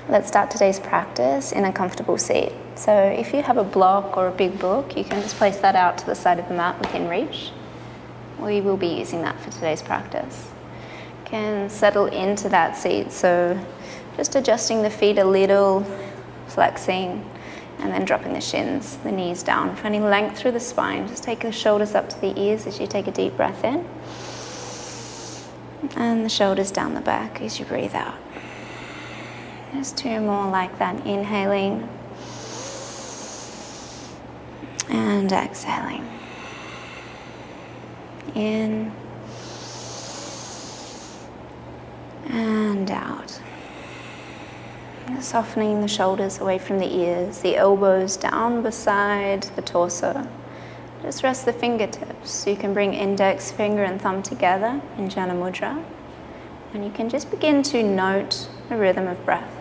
Let's start today's practice in a comfortable seat. So if you have a block or a big book, you can just place that out to the side of the mat within reach. We will be using that for today's practice. You can settle into that seat, so just adjusting the feet a little, flexing, and then dropping the shins, the knees down, finding length through the spine. Just take the shoulders up to the ears as you take a deep breath in, and the shoulders down the back as you breathe out. Just two more like that, inhaling and exhaling. In and out. Softening the shoulders away from the ears, the elbows down beside the torso. Just rest the fingertips. You can bring index finger and thumb together in Jana Mudra, and you can just begin to note the rhythm of breath.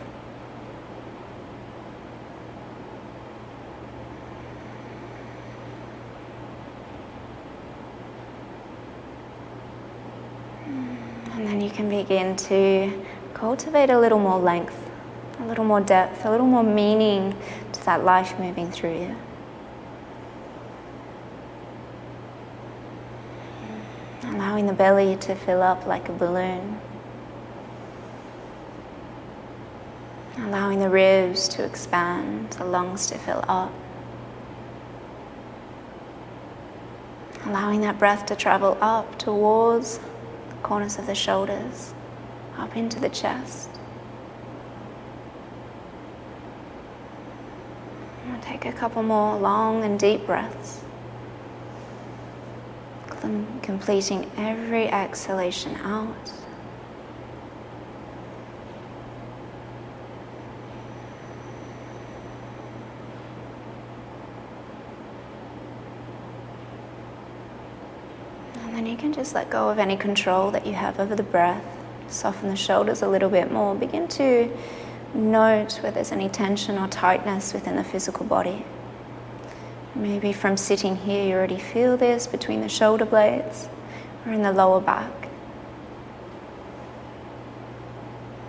And then you can begin to cultivate a little more length, a little more depth, a little more meaning to that life moving through you. Allowing the belly to fill up like a balloon. Allowing the ribs to expand, the lungs to fill up. Allowing that breath to travel up towards the corners of the shoulders, up into the chest. We'll take a couple more long and deep breaths, completing every exhalation out. And then you can just let go of any control that you have over the breath. Soften the shoulders a little bit more. Begin to note where there's any tension or tightness within the physical body. Maybe from sitting here you already feel this between the shoulder blades or in the lower back.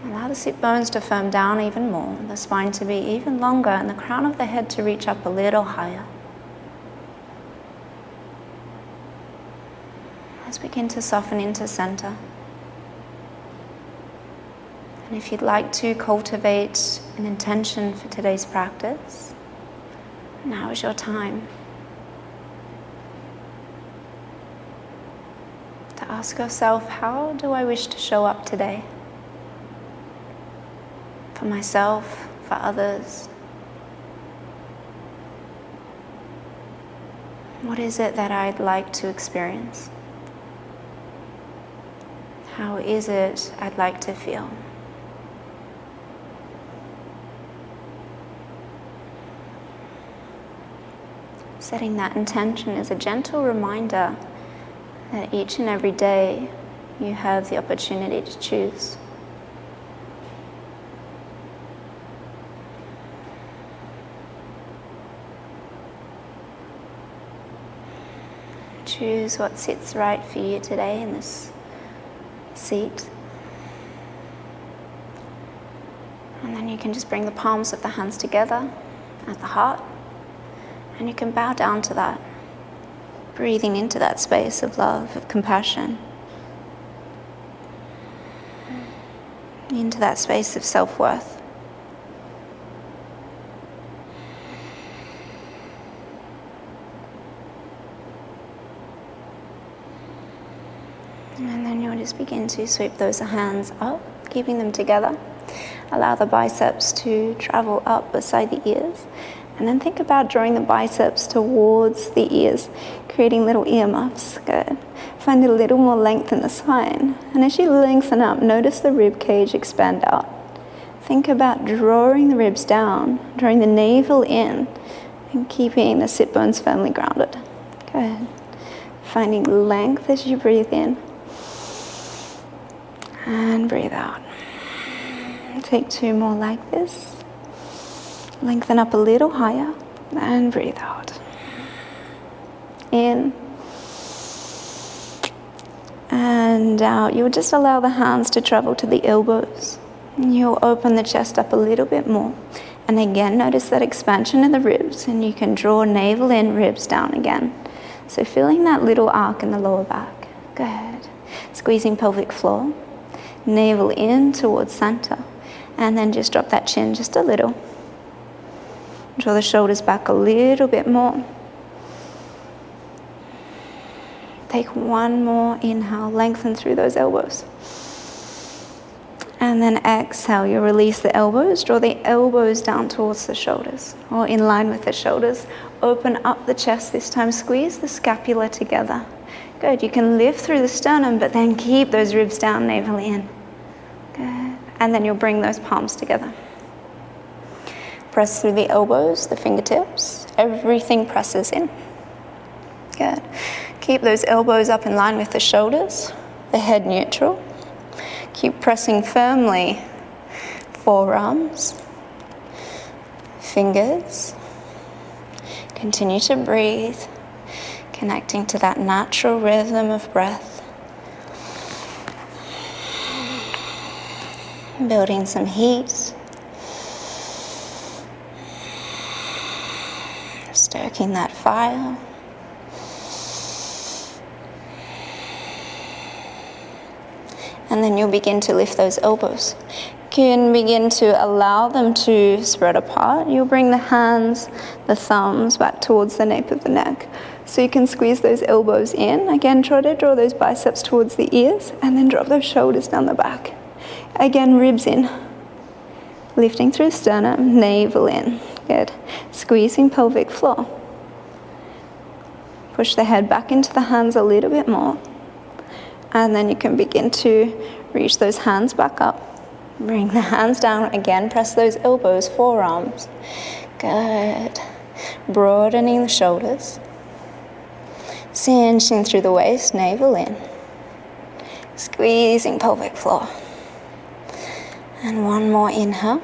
Allow the sit bones to firm down even more, the spine to be even longer, and the crown of the head to reach up a little higher. Let's begin to soften into center. And if you'd like to cultivate an intention for today's practice, now is your time to ask yourself, how do I wish to show up today? For myself, for others. What is it that I'd like to experience? How is it I'd like to feel? Setting that intention is a gentle reminder that each and every day you have the opportunity to choose. Choose what sits right for you today in this seat. And then you can just bring the palms of the hands together at the heart. And you can bow down to that, breathing into that space of love, of compassion, into that space of self-worth. And then you'll just begin to sweep those hands up, keeping them together. Allow the biceps to travel up beside the ears. And then think about drawing the biceps towards the ears, creating little earmuffs. Good. Find a little more length in the spine. And as you lengthen up, notice the rib cage expand out. Think about drawing the ribs down, drawing the navel in, and keeping the sit bones firmly grounded. Good. Finding length as you breathe in. And breathe out. Take two more like this. Lengthen up a little higher and breathe out. In and out. You would just allow the hands to travel to the elbows. And you'll open the chest up a little bit more. And again, notice that expansion in the ribs, and you can draw navel in, ribs down again. So feeling that little arc in the lower back. Good. Squeezing pelvic floor, navel in towards center, and then just drop that chin just a little. Draw the shoulders back a little bit more. Take one more inhale, lengthen through those elbows. And then exhale, you release the elbows, draw the elbows down towards the shoulders, or in line with the shoulders. Open up the chest this time, squeeze the scapula together. Good, you can lift through the sternum, but then keep those ribs down, navel in. Good, and then you'll bring those palms together. Press through the elbows, the fingertips, everything presses in. Good, keep those elbows up in line with the shoulders, the head neutral. Keep pressing firmly, forearms, fingers. Continue to breathe, connecting to that natural rhythm of breath. Building some heat. Stoking that fire. And then you'll begin to lift those elbows. You can begin to allow them to spread apart. You'll bring the hands, the thumbs back towards the nape of the neck. So you can squeeze those elbows in. Again, try to draw those biceps towards the ears, and then drop those shoulders down the back. Again, ribs in. Lifting through sternum, navel in. Good. Squeezing pelvic floor. Push the head back into the hands a little bit more. And then you can begin to reach those hands back up. Bring the hands down again, press those elbows, forearms. Good. Broadening the shoulders. Cinching through the waist, navel in. Squeezing pelvic floor. And one more inhale.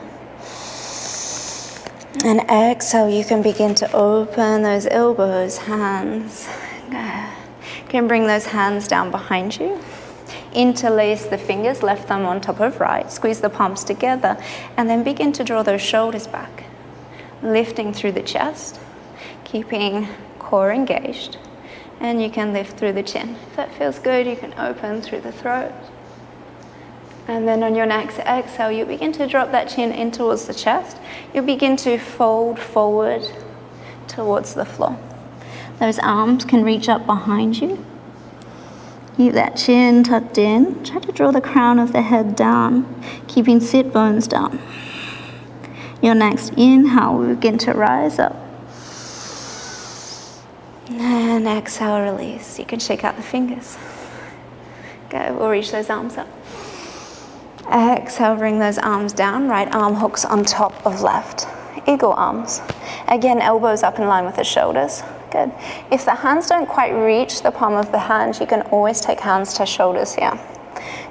And exhale, you can begin to open those elbows, hands. Good. You can bring those hands down behind you. Interlace the fingers, left thumb on top of right. Squeeze the palms together, and then begin to draw those shoulders back. Lifting through the chest, keeping core engaged. And you can lift through the chin. If that feels good, you can open through the throat. And then on your next exhale, you begin to drop that chin in towards the chest. You'll begin to fold forward towards the floor. Those arms can reach up behind you. Keep that chin tucked in. Try to draw the crown of the head down, keeping sit bones down. Your next inhale, we begin to rise up. And exhale, release. You can shake out the fingers. Go, we'll reach those arms up. Exhale, bring those arms down. Right arm hooks on top of left. Eagle arms. Again, elbows up in line with the shoulders. Good. If the hands don't quite reach the palm of the hand, you can always take hands to shoulders here.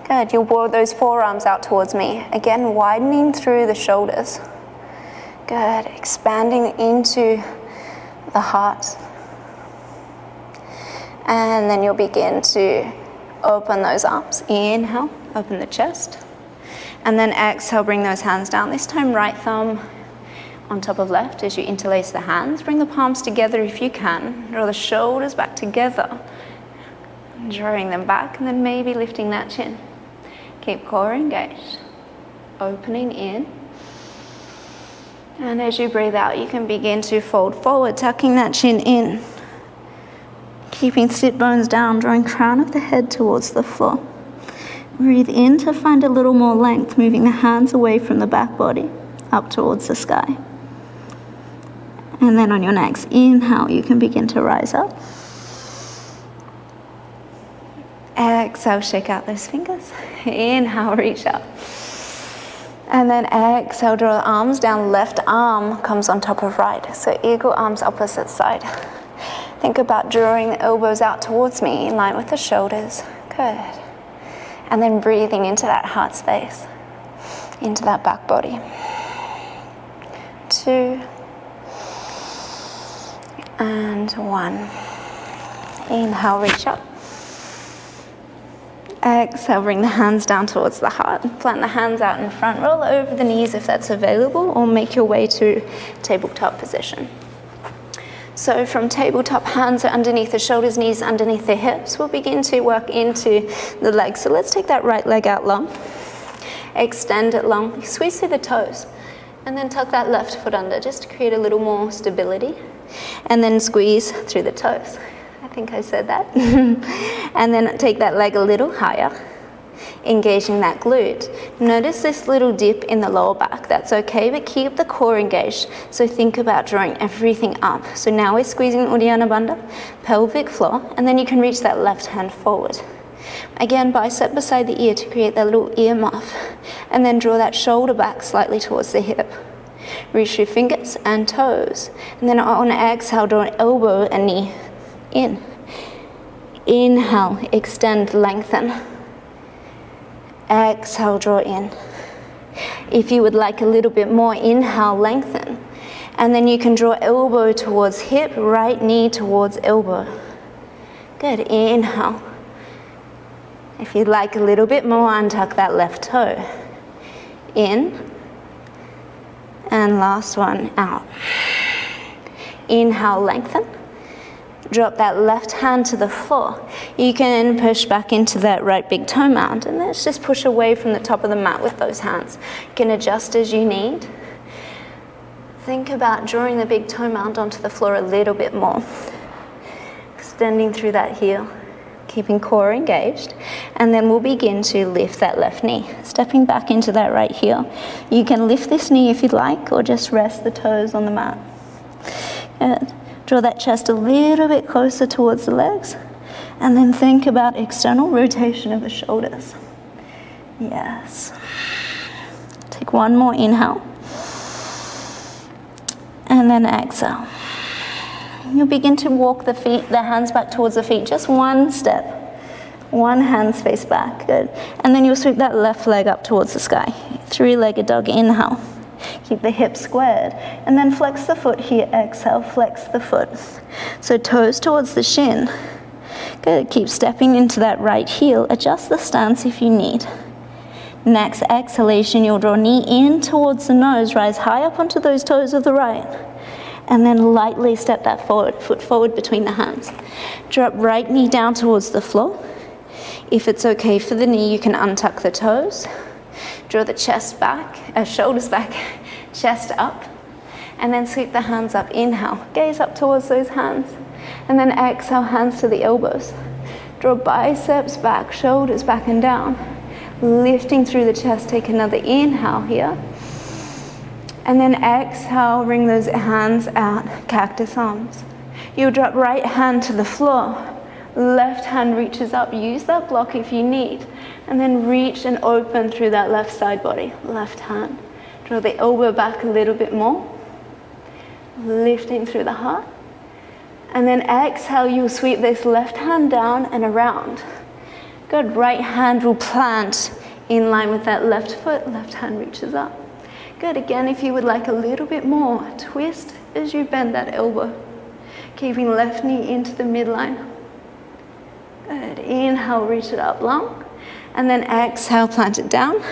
Good. You'll draw those forearms out towards me. Again, widening through the shoulders. Good. Expanding into the heart. And then you'll begin to open those arms. Inhale, open the chest. And then exhale, bring those hands down. This time, right thumb on top of left as you interlace the hands. Bring the palms together if you can. Draw the shoulders back together. Drawing them back, and then maybe lifting that chin. Keep core engaged. Opening in. And as you breathe out, you can begin to fold forward, tucking that chin in. Keeping sit bones down, drawing crown of the head towards the floor. Breathe in to find a little more length, moving the hands away from the back body, up towards the sky. And then on your next inhale, you can begin to rise up. Exhale, shake out those fingers. Inhale, reach up. And then exhale, draw the arms down. Left arm comes on top of right. So eagle arms opposite side. Think about drawing the elbows out towards me in line with the shoulders. Good. And then breathing into that heart space, into that back body. 2 and 1. Inhale, reach up. Exhale, bring the hands down towards the heart. Plant the hands out in front. Roll over the knees if that's available, or make your way to tabletop position. So from tabletop, hands are underneath the shoulders, knees underneath the hips. We'll begin to work into the legs. So let's take that right leg out long. Extend it long. Squeeze through the toes. And then tuck that left foot under just to create a little more stability. And then squeeze through the toes. I think I said that. And then take that leg a little higher, engaging that glute. Notice this little dip in the lower back. That's okay, but keep the core engaged. So think about drawing everything up. So now we're squeezing Uddiyana Bandha, pelvic floor, and then you can reach that left hand forward. Again, bicep beside the ear to create that little ear muff. And then draw that shoulder back slightly towards the hip. Reach your fingers and toes. And then on exhale, draw an elbow and knee in. Inhale, extend, lengthen. Exhale, draw in. If you would like a little bit more, inhale, lengthen. And then you can draw elbow towards hip, right knee towards elbow. Good, inhale. If you'd like a little bit more, untuck that left toe. In. And last one, out. Inhale, lengthen. Drop that left hand to the floor. You can push back into that right big toe mound, and let's just push away from the top of the mat with those hands. You can adjust as you need. Think about drawing the big toe mound onto the floor a little bit more. Extending through that heel, keeping core engaged, and then we'll begin to lift that left knee. Stepping back into that right heel. You can lift this knee if you'd like, or just rest the toes on the mat. Good. Draw that chest a little bit closer towards the legs, and then think about external rotation of the shoulders. Yes. Take one more inhale, and then exhale. You'll begin to walk the hands back towards the feet, just one step. One hand face back, good. And then you'll sweep that left leg up towards the sky. Three-legged dog, inhale. Keep the hips squared. And then flex the foot here, exhale, flex the foot. So toes towards the shin. Good, keep stepping into that right heel. Adjust the stance if you need. Next exhalation, you'll draw knee in towards the nose, rise high up onto those toes of the right. And then lightly step that foot forward between the hands. Drop right knee down towards the floor. If it's okay for the knee, you can untuck the toes. Draw the chest back, shoulders back, chest up. And then sweep the hands up. Inhale, gaze up towards those hands. And then exhale, hands to the elbows. Draw biceps back, shoulders back and down. Lifting through the chest, take another inhale here. And then exhale, bring those hands out, cactus arms. You'll drop right hand to the floor. Left hand reaches up, use that block if you need. And then reach and open through that left side body, left hand. Draw the elbow back a little bit more. Lifting through the heart. And then exhale, you'll sweep this left hand down and around. Good, right hand will plant in line with that left foot, left hand reaches up. Good, again, if you would like a little bit more, twist as you bend that elbow. Keeping left knee into the midline. Good, inhale, reach it up long. And then exhale, plant it down.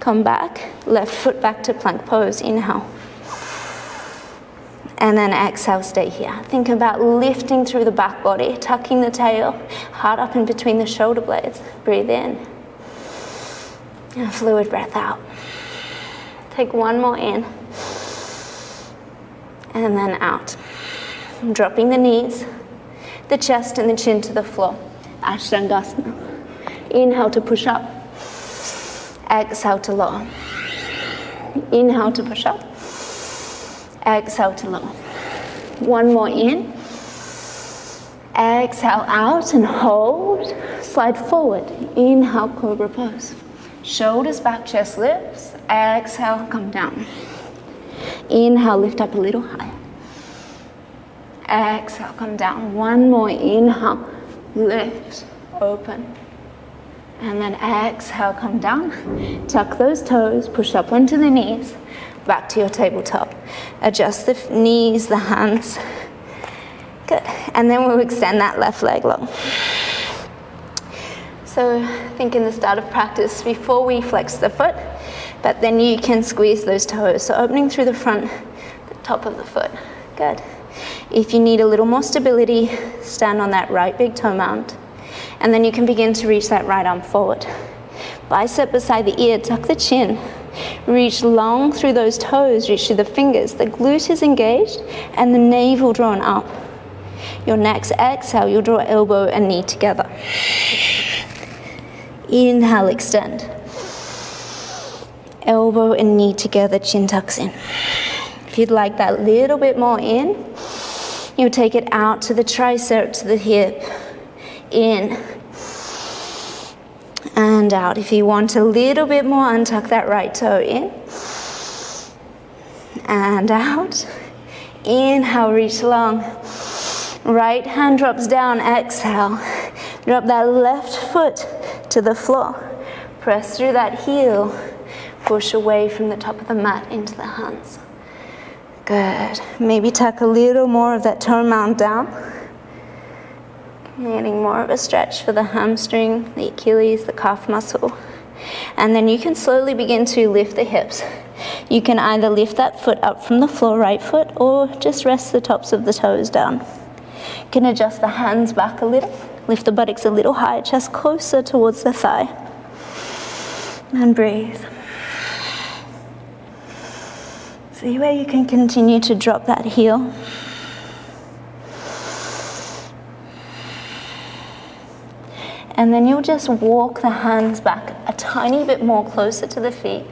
Come back, left foot back to plank pose, inhale. And then exhale, stay here. Think about lifting through the back body, tucking the tail, heart up in between the shoulder blades. Breathe in. And fluid breath out. Take one more in. And then out. Dropping the knees, the chest and the chin to the floor. Ashtangasana. Inhale to push up. Exhale to lower. Inhale to push up. Exhale to lower. One more in. Exhale out and hold. Slide forward. Inhale, cobra pose. Shoulders back, chest lifts. Exhale, come down. Inhale, lift up a little higher. Exhale, come down. One more inhale. Lift, open. And then exhale, come down. Tuck those toes, push up onto the knees. Back to your tabletop. Adjust the knees, the hands. Good. And then we'll extend that left leg long. So think in the start of practice, before we flex the foot, but then you can squeeze those toes. So opening through the front, the top of the foot. Good. If you need a little more stability, stand on that right big toe mound. And then you can begin to reach that right arm forward. Bicep beside the ear, tuck the chin. Reach long through those toes, reach through the fingers. The glute is engaged and the navel drawn up. Your next exhale, you'll draw elbow and knee together. Inhale, extend. Elbow and knee together, chin tucks in. If you'd like that little bit more in, you'll take it out to the tricep, to the hip. In and out. If you want a little bit more, untuck that right toe in and out. Inhale, reach long. Right hand drops down, exhale. Drop that left foot to the floor. Press through that heel. Push away from the top of the mat into the hands. Good. Maybe tuck a little more of that toe mound down. Getting more of a stretch for the hamstring, the Achilles, the calf muscle. And then you can slowly begin to lift the hips. You can either lift that foot up from the floor, right foot, or just rest the tops of the toes down. You can adjust the hands back a little, lift the buttocks a little higher, chest closer towards the thigh. And breathe. See where you can continue to drop that heel. And then you'll just walk the hands back a tiny bit more closer to the feet.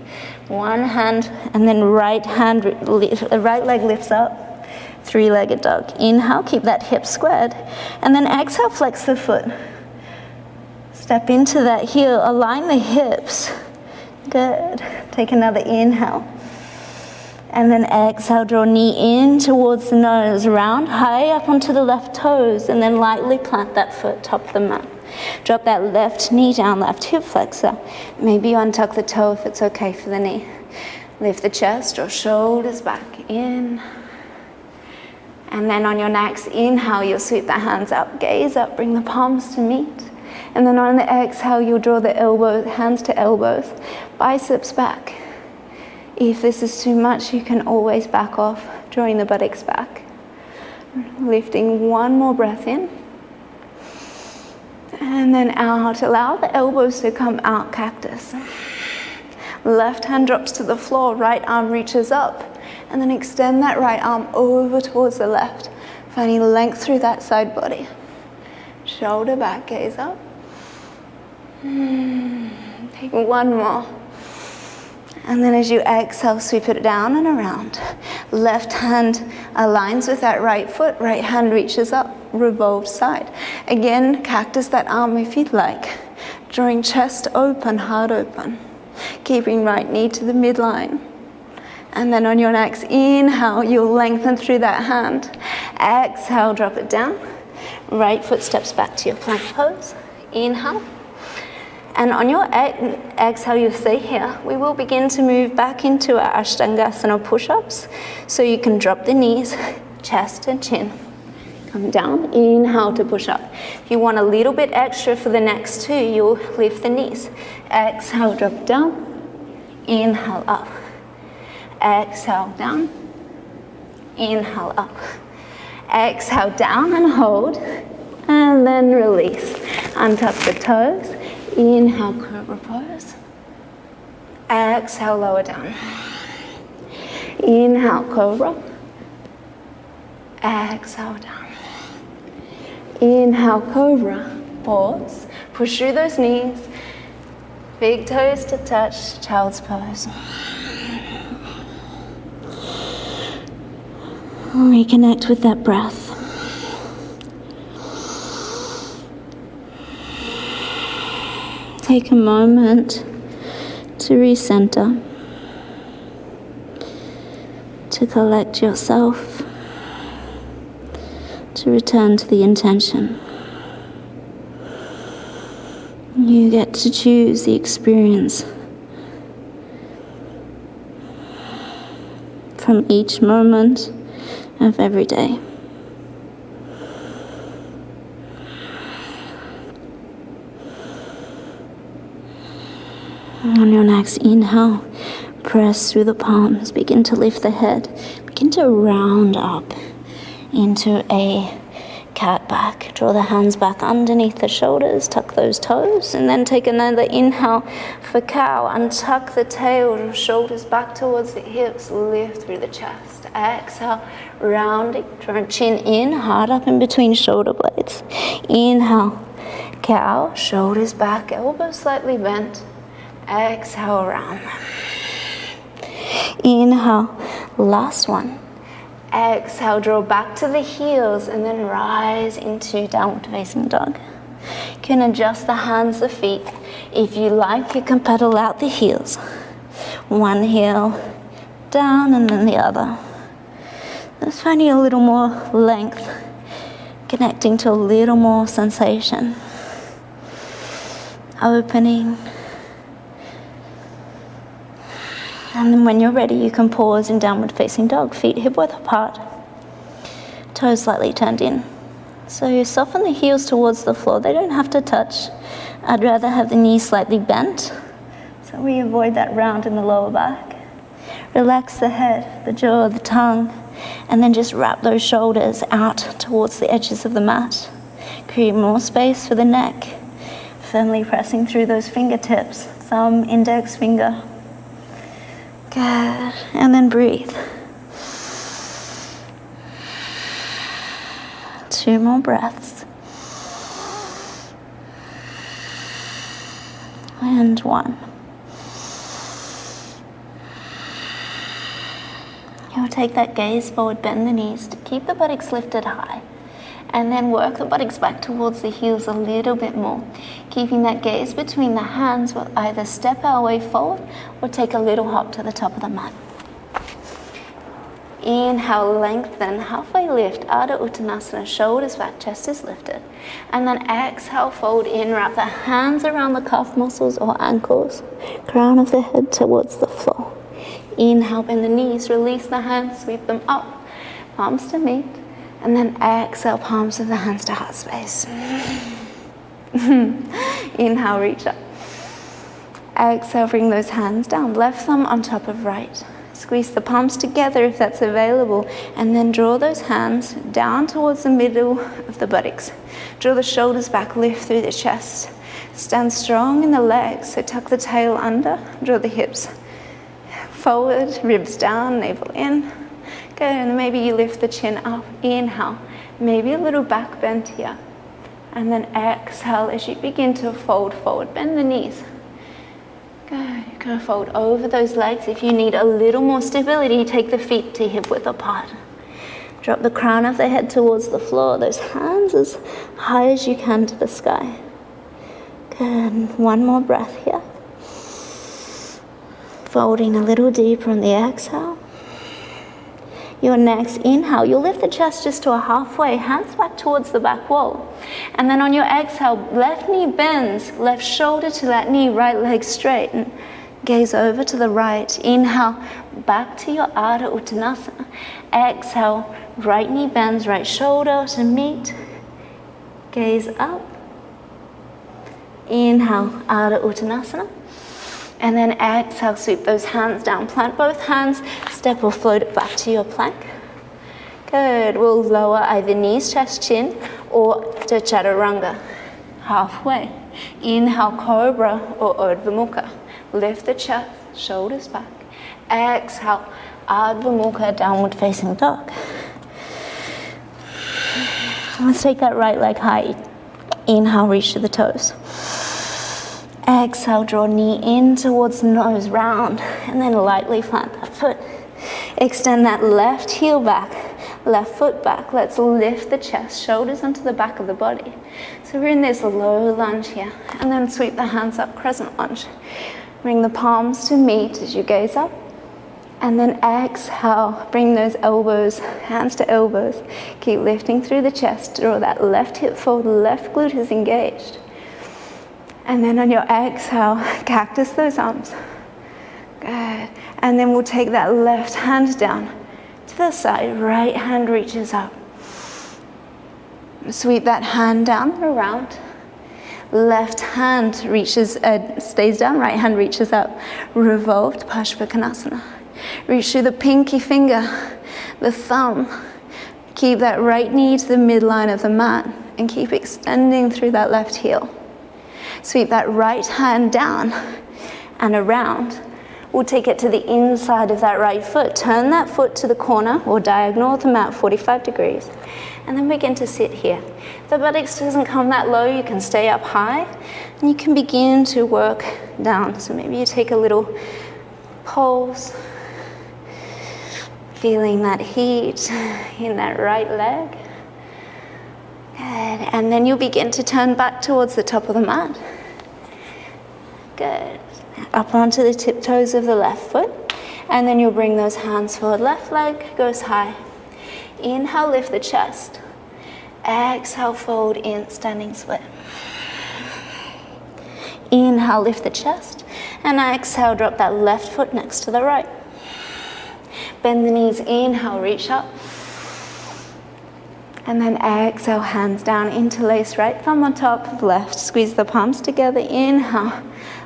One hand, and then right leg lifts up. Three-legged dog. Inhale, keep that hip squared. And then exhale, flex the foot. Step into that heel, align the hips. Good. Take another inhale. And then exhale, draw knee in towards the nose. Round high up onto the left toes, and then lightly plant that foot top of the mat. Drop that left knee down, left hip flexor. Maybe you untuck the toe if it's okay for the knee. Lift the chest or shoulders back in. And then on your next inhale, you'll sweep the hands up, gaze up, bring the palms to meet. And then on the exhale, you'll draw the elbows, hands to elbows, biceps back. If this is too much, you can always back off, drawing the buttocks back. Lifting one more breath in. And then out, allow the elbows to come out, cactus. Left hand drops to the floor, right arm reaches up. And then extend that right arm over towards the left, finding length through that side body. Shoulder back, gaze up. Take one more. And then as you exhale, sweep it down and around. Left hand aligns with that right foot, right hand reaches up, revolved side. Again, cactus that arm if you'd like. Drawing chest open, heart open. Keeping right knee to the midline. And then on your next inhale, you'll lengthen through that hand. Exhale, drop it down. Right foot steps back to your plank pose. Inhale. And on your exhale, you'll stay here. We will begin to move back into our Ashtangasana push-ups. So you can drop the knees, chest and chin. Come down, inhale to push up. If you want a little bit extra for the next two, you'll lift the knees. Exhale, drop down. Inhale, up. Exhale, down. Inhale, up. Exhale, down and hold. And then release. Untuck the toes. Inhale, cobra pose. Exhale, lower down. Inhale, cobra. Exhale, down. Inhale, cobra. Pause. Push through those knees. Big toes to touch, child's pose. Reconnect with that breath. Take a moment to recenter, to collect yourself, to return to the intention. You get to choose the experience from each moment of every day. On your next inhale, press through the palms, begin to lift the head, begin to round up into a cat back. Draw the hands back underneath the shoulders, tuck those toes, and then take another inhale for cow. Untuck the tail, shoulders back towards the hips, lift through the chest. Exhale, rounding, draw chin in, heart up in between shoulder blades. Inhale, cow, shoulders back, elbows slightly bent. Exhale, round. Inhale, last one. Exhale, draw back to the heels and then rise into downward facing dog. You can adjust the hands, the feet. If you like, you can pedal out the heels. One heel down and then the other. Just finding a little more length, connecting to a little more sensation. Opening. And then when you're ready, you can pause in downward facing dog, feet hip width apart, toes slightly turned in. So you soften the heels towards the floor. They don't have to touch. I'd rather have the knees slightly bent, so we avoid that round in the lower back. Relax the head, the jaw, the tongue, and then just wrap those shoulders out towards the edges of the mat. Create more space for the neck, firmly pressing through those fingertips, thumb, index finger. Good. And then breathe. 2 more breaths. And 1. You'll take that gaze forward, bend the knees to keep the buttocks lifted high. And then work the buttocks back towards the heels a little bit more. Keeping that gaze between the hands, we'll either step our way forward or take a little hop to the top of the mat. Inhale, lengthen, halfway lift, Ardha Uttanasana, shoulders back, chest is lifted. And then exhale, fold in, wrap the hands around the calf muscles or ankles, crown of the head towards the floor. Inhale, bend the knees, release the hands, sweep them up, palms to meet. And then exhale, palms of the hands to heart space. Inhale, reach up. Exhale, bring those hands down. Left thumb on top of right. Squeeze the palms together if that's available. And then draw those hands down towards the middle of the buttocks. Draw the shoulders back, lift through the chest. Stand strong in the legs, so tuck the tail under. Draw the hips forward, ribs down, navel in. Good, and maybe you lift the chin up, inhale, maybe a little back bend here. And then exhale as you begin to fold forward, bend the knees. Good, you're gonna fold over those legs. If you need a little more stability, take the feet to hip width apart. Drop the crown of the head towards the floor, those hands as high as you can to the sky. Good, 1 more breath here. Folding a little deeper on the exhale. Your next inhale, you'll lift the chest just to a halfway, hands back towards the back wall. And then on your exhale, left knee bends, left shoulder to that knee, right leg straight, and gaze over to the right. Inhale, back to your Ardha Uttanasana. Exhale, right knee bends, right shoulder to meet. Gaze up. Inhale, Ardha Uttanasana. And then exhale, sweep those hands down. Plant both hands, step or float it back to your plank. Good, we'll lower either knees, chest, chin, or to Chaturanga. Halfway. Inhale, Cobra or Urdhva Mukha. Lift the chest, shoulders back. Exhale, Ardhva Mukha, downward facing dog. Let's take that right leg high. Inhale, reach to the toes. Exhale, draw knee in towards the nose, round, and then lightly plant that foot. Extend that left heel back, left foot back. Let's lift the chest, shoulders onto the back of the body. So we're in this low lunge here, and then sweep the hands up, crescent lunge. Bring the palms to meet as you gaze up, and then exhale, bring those elbows, hands to elbows. Keep lifting through the chest, draw that left hip forward, left glute is engaged. And then on your exhale, cactus those arms. Good. And then we'll take that left hand down to the side, right hand reaches up. Sweep that hand down, around. left hand stays down, right hand reaches up. Revolved Parsvakonasana. Reach through the pinky finger, the thumb. Keep that right knee to the midline of the mat and keep extending through that left heel. Sweep that right hand down and around. We'll take it to the inside of that right foot. Turn that foot to the corner or diagonal of the mat, 45 degrees. And then begin to sit here. If the buttocks doesn't come that low, you can stay up high. And you can begin to work down. So maybe you take a little pulse. Feeling that heat in that right leg. Good. And then you'll begin to turn back towards the top of the mat. Good. Up onto the tiptoes of the left foot. And then you'll bring those hands forward. Left leg goes high. Inhale, lift the chest. Exhale, fold in, standing split. Inhale, lift the chest. And exhale, drop that left foot next to the right. Bend the knees, inhale, reach up. And then exhale, hands down, interlace right thumb on top of left. Squeeze the palms together, inhale.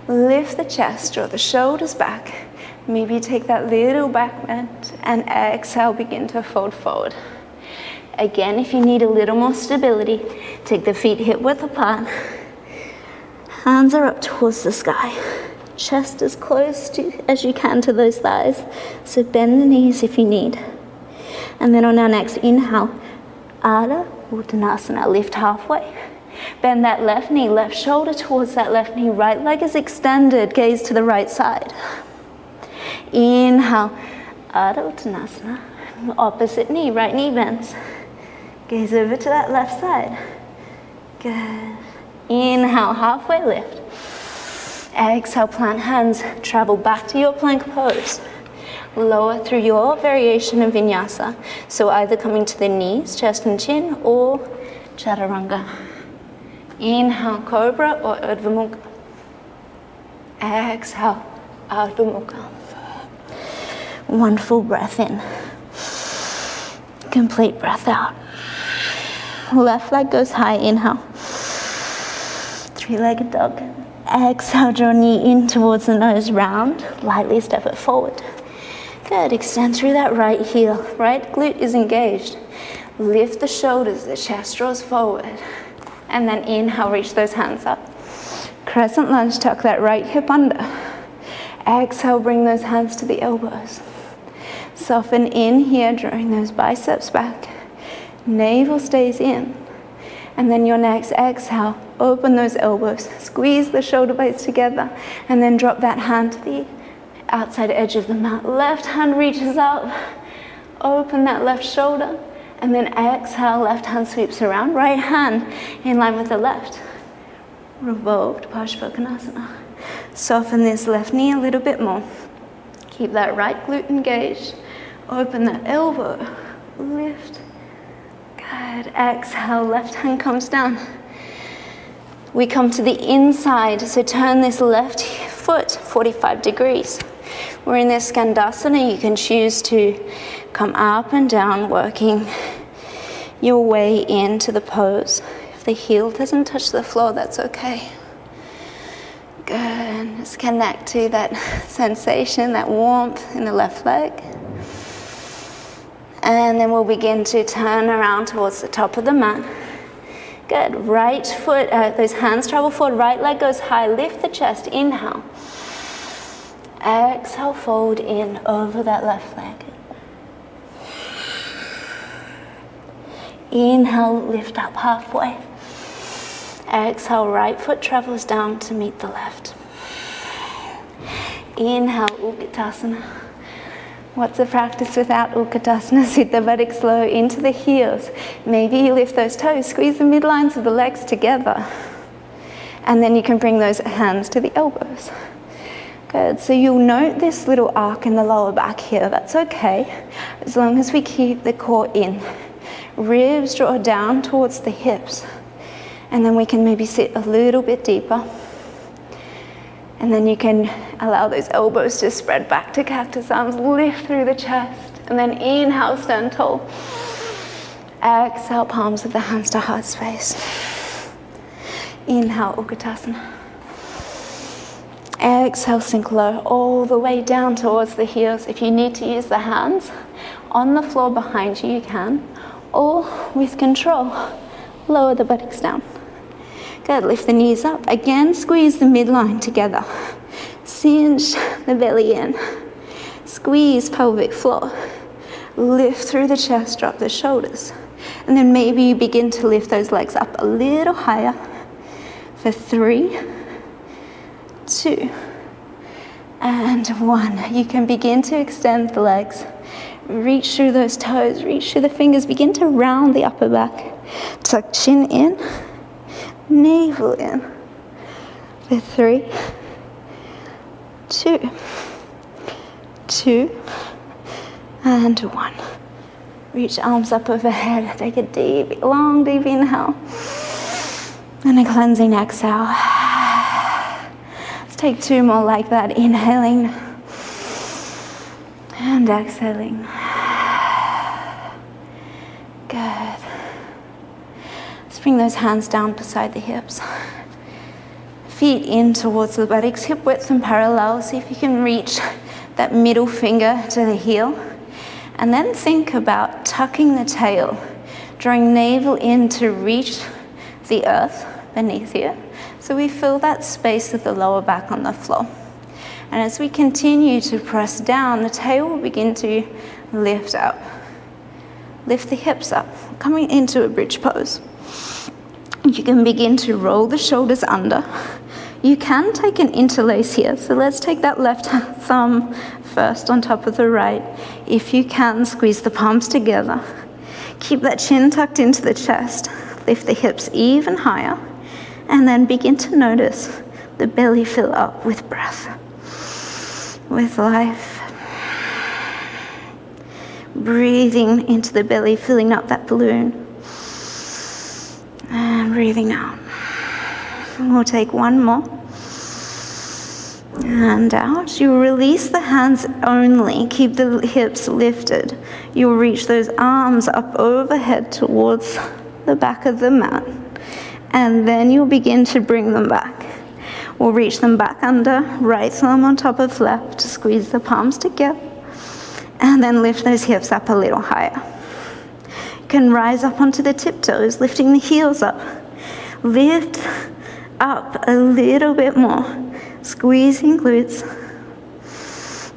Lift the chest, draw the shoulders back. Maybe take that little back bend and exhale, begin to fold forward. Again, if you need a little more stability, take the feet hip width apart. Hands are up towards the sky. Chest as close as you can to those thighs. So bend the knees if you need. And then on our next inhale, Ardha Uttanasana, lift halfway. Bend that left knee, left shoulder towards that left knee. Right leg is extended, gaze to the right side. Inhale, Ardha Uttanasana. Opposite knee, right knee bends. Gaze over to that left side. Good. Inhale, halfway lift. Exhale, plant hands, travel back to your plank pose. Lower through your variation of vinyasa. So either coming to the knees, chest and chin, or chaturanga. Inhale, cobra or urdhva mukha. Exhale, urdhva mukha. One full breath in. Complete breath out. Left leg goes high, inhale. Three-legged dog. Exhale, draw knee in towards the nose, round. Lightly step it forward. Good, extend through that right heel. Right glute is engaged. Lift the shoulders, the chest draws forward. And then inhale, reach those hands up. Crescent lunge, tuck that right hip under. Exhale, bring those hands to the elbows. Soften in here, drawing those biceps back. Navel stays in. And then your next exhale, open those elbows, squeeze the shoulder blades together, and then drop that hand to the outside edge of the mat. Left hand reaches up, open that left shoulder, and then exhale, left hand sweeps around, right hand in line with the left. Revolved Parsvakonasana. Soften this left knee a little bit more. Keep that right glute engaged. Open that elbow, lift. Good, exhale, left hand comes down. We come to the inside, so turn this left foot 45 degrees. We're in this Skandasana. You can choose to come up and down, working your way into the pose. If the heel doesn't touch the floor, that's okay. Good, just connect to that sensation, that warmth in the left leg. And then we'll begin to turn around towards the top of the mat. Good, right foot, those hands travel forward, right leg goes high, lift the chest, inhale. Exhale, fold in over that left leg. Inhale, lift up halfway. Exhale, right foot travels down to meet the left. Inhale, Utkatasana. What's a practice without Utkatasana? Sit the buttocks low into the heels. Maybe you lift those toes, squeeze the midlines of the legs together. And then you can bring those hands to the elbows. Good, so you'll note this little arc in the lower back here. That's okay, as long as we keep the core in. Ribs draw down towards the hips. And then we can maybe sit a little bit deeper. And then you can allow those elbows to spread back to cactus arms, lift through the chest, and then inhale, stand tall. Exhale, palms of the hands to heart space. Inhale, Utkatasana. Exhale, sink low, all the way down towards the heels. If you need to use the hands on the floor behind you, you can. Or with control, lower the buttocks down. Good, lift the knees up. Again, squeeze the midline together. Cinch the belly in. Squeeze pelvic floor. Lift through the chest, drop the shoulders. And then maybe you begin to lift those legs up a little higher for 3, 2, and 1. You can begin to extend the legs. Reach through those toes, reach through the fingers. Begin to round the upper back. Tuck chin in, navel in. For 3, 2, 2, and 1. Reach arms up overhead. Take a deep, long, deep inhale. And a cleansing exhale. Let's take 2 more like that. Inhaling and exhaling. Good. Let's bring those hands down beside the hips. Feet in towards the buttocks, hip width and parallel. See if you can reach that middle finger to the heel. And then think about tucking the tail, drawing navel in to reach the earth beneath you. So we fill that space with the lower back on the floor. And as we continue to press down, the tail will begin to lift up. Lift the hips up, coming into a bridge pose. You can begin to roll the shoulders under. You can take an interlace here. So let's take that left thumb first on top of the right. If you can, squeeze the palms together. Keep that chin tucked into the chest. Lift the hips even higher. And then begin to notice the belly fill up with breath, with life. Breathing into the belly, filling up that balloon. And breathing out. And we'll take 1 more. And out. You release the hands only. Keep the hips lifted. You'll reach those arms up overhead towards the back of the mat. And then you'll begin to bring them back. We'll reach them back under, right thumb on top of left, squeeze the palms together, and then lift those hips up a little higher. You can rise up onto the tiptoes, lifting the heels up. Lift up a little bit more, squeezing glutes,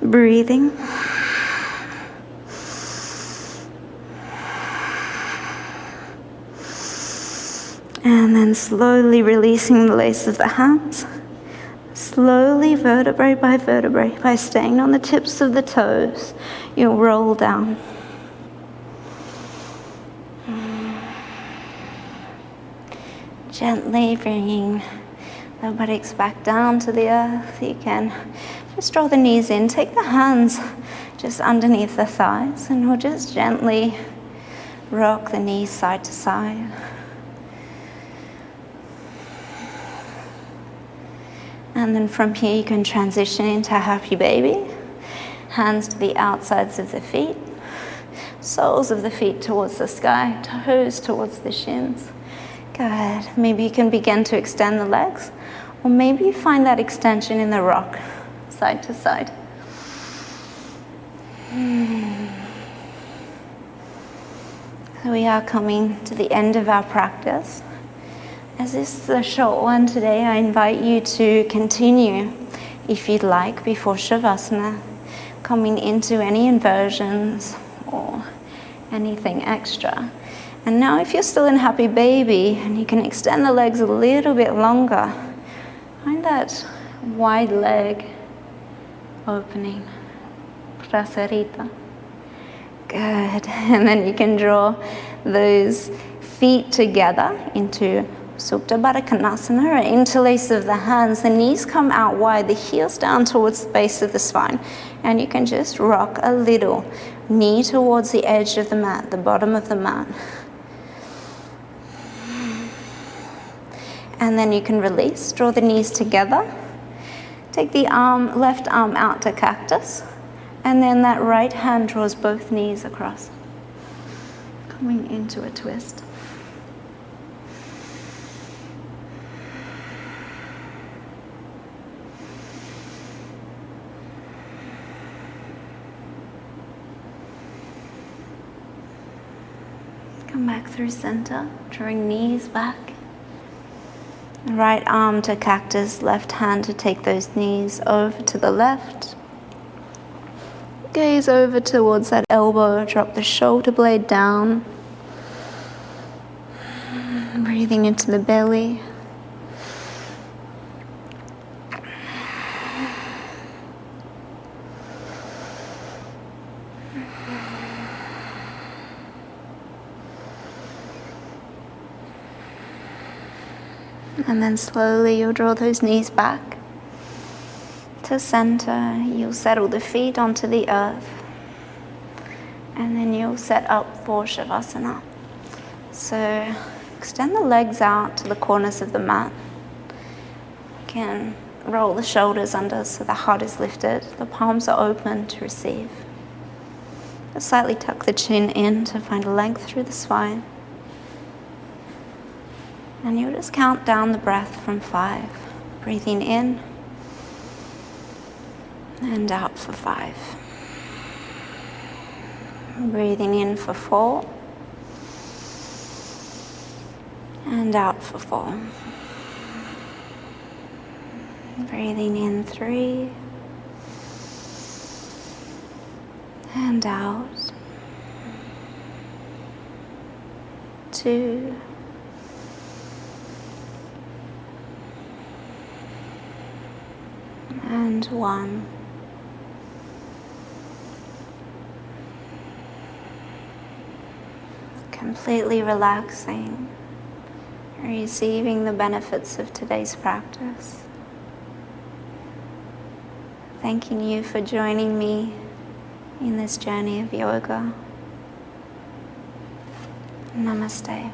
breathing. And then slowly releasing the lace of the hands. Slowly, vertebrae by vertebrae, by staying on the tips of the toes, you'll roll down. Gently bringing the buttocks back down to the earth. You can just draw the knees in. Take the hands just underneath the thighs, and we'll just gently rock the knees side to side. And then from here you can transition into happy baby. Hands to the outsides of the feet. Soles of the feet towards the sky. Toes towards the shins. Good. Maybe you can begin to extend the legs. Or maybe you find that extension in the rock, side to side. So we are coming to the end of our practice. As this is a short one today, I invite you to continue, if you'd like, before Shavasana, coming into any inversions or anything extra. And now if you're still in happy baby and you can extend the legs a little bit longer, find that wide leg opening, prasarita. Good. And then you can draw those feet together into Supta Baddha Konasana, or interlace of the hands. The knees come out wide, the heels down towards the base of the spine. And you can just rock a little, knee towards the edge of the mat, the bottom of the mat. And then you can release, draw the knees together. Take the left arm out to cactus. And then that right hand draws both knees across. Coming into a twist. Come back through center, drawing knees back. Right arm to cactus, left hand to take those knees over to the left. Gaze over towards that elbow, drop the shoulder blade down. Breathing into the belly. And then slowly you'll draw those knees back to center. You'll settle the feet onto the earth. And then you'll set up for Shavasana. So extend the legs out to the corners of the mat. You can roll the shoulders under so the heart is lifted. The palms are open to receive. Just slightly tuck the chin in to find length through the spine. And you'll just count down the breath from 5. Breathing in and out for 5. Breathing in for 4. And out for 4. Breathing in 3. And out. 2. And 1. Completely relaxing, receiving the benefits of today's practice. Thanking you for joining me in this journey of yoga. Namaste.